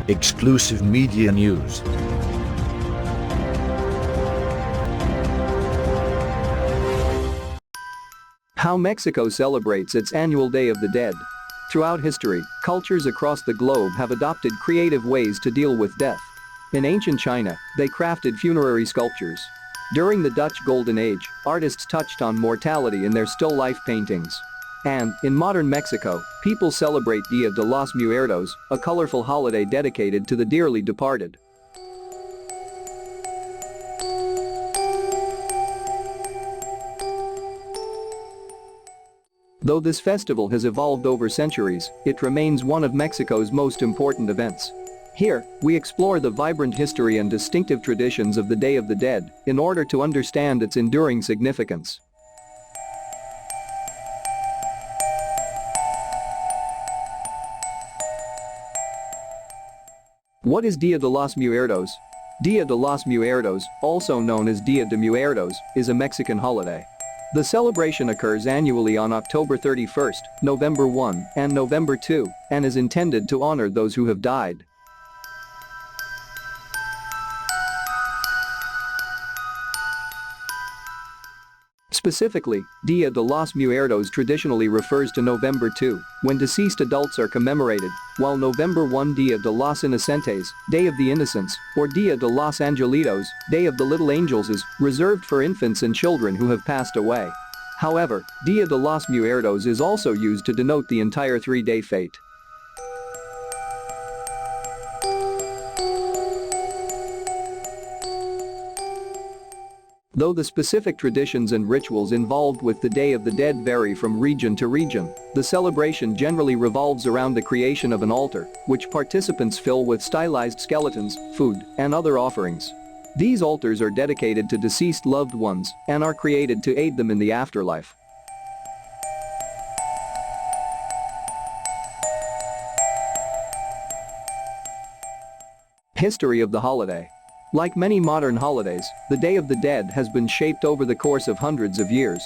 Exclusive media news. How Mexico celebrates its annual Day of the Dead. Throughout history, cultures across the globe have adopted creative ways to deal with death. In ancient China, they crafted funerary sculptures. During the Dutch Golden Age, artists touched on mortality in their still life paintings. And, in modern Mexico, people celebrate Dia de los Muertos, a colorful holiday dedicated to the dearly departed. Though this festival has evolved over centuries, it remains one of Mexico's most important events. Here, we explore the vibrant history and distinctive traditions of the Day of the Dead in order to understand its enduring significance. What is Dia de los Muertos? Dia de los Muertos, also known as Dia de Muertos, is a Mexican holiday. The celebration occurs annually on October 31st, November 1, and November 2, and is intended to honor those who have died. Specifically, Dia de los Muertos traditionally refers to November 2, when deceased adults are commemorated, while November 1 Dia de los Inocentes, Day of the Innocents, or Dia de los Angelitos, Day of the Little Angels is reserved for infants and children who have passed away. However, Dia de los Muertos is also used to denote the entire three-day fate. Though the specific traditions and rituals involved with the Day of the Dead vary from region to region, the celebration generally revolves around the creation of an altar, which participants fill with stylized skeletons, food, and other offerings. These altars are dedicated to deceased loved ones and are created to aid them in the afterlife. History of the holiday. Like many modern holidays, the Day of the Dead has been shaped over the course of hundreds of years.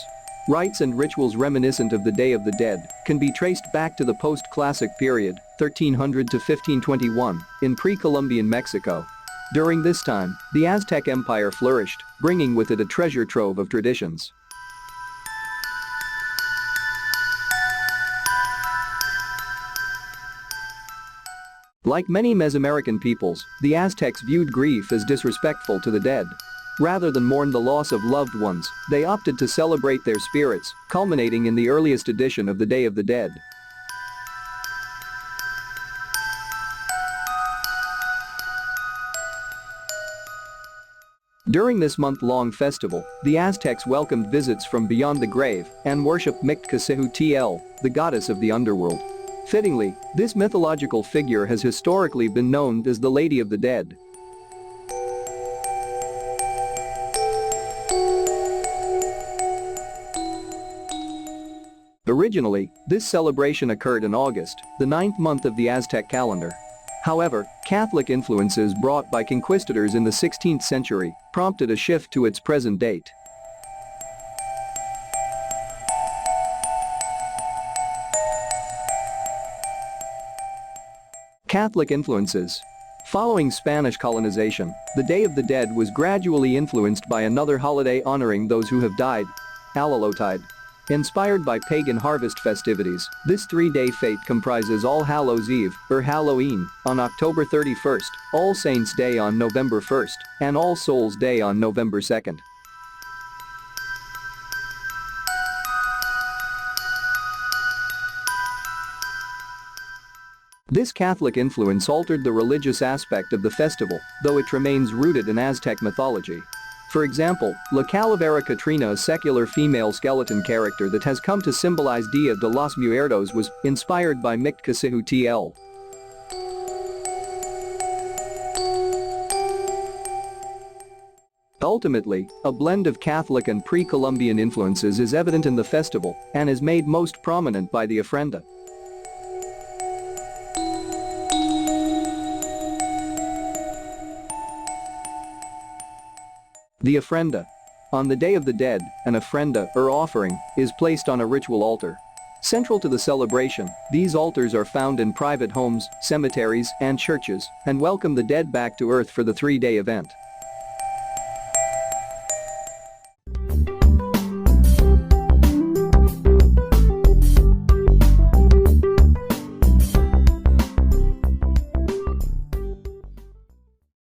Rites and rituals reminiscent of the Day of the Dead can be traced back to the post-classic period, 1300 to 1521, in pre-Columbian Mexico. During this time, the Aztec Empire flourished, bringing with it a treasure trove of traditions. Like many Mesoamerican peoples, the Aztecs viewed grief as disrespectful to the dead. Rather than mourn the loss of loved ones, they opted to celebrate their spirits, culminating in the earliest edition of the Day of the Dead. During this month-long festival, the Aztecs welcomed visits from beyond the grave and worshipped Mictlantecuhtli, the goddess of the underworld. Fittingly, this mythological figure has historically been known as the Lady of the Dead. Originally, this celebration occurred in August, the 9th month of the Aztec calendar. However, Catholic influences brought by conquistadors in the 16th century prompted a shift to its present date. Catholic influences. Following Spanish colonization, the Day of the Dead was gradually influenced by another holiday honoring those who have died, Allelotide. Inspired by pagan harvest festivities, this three-day fete comprises All Hallows Eve, or Halloween, on October 31st, All Saints' Day on November 1st, and All Souls' Day on November 2nd. This Catholic influence altered the religious aspect of the festival, though it remains rooted in Aztec mythology. For example, La Calavera Catrina, a secular female skeleton character that has come to symbolize Dia de los Muertos, was inspired by Mictlantecuhtli. Ultimately, a blend of Catholic and pre-Columbian influences is evident in the festival and is made most prominent by the ofrenda. The ofrenda. On the Day of the Dead, an ofrenda, or offering, is placed on a ritual altar. Central to the celebration, these altars are found in private homes, cemeteries, and churches and welcome the dead back to Earth for the 3-day event.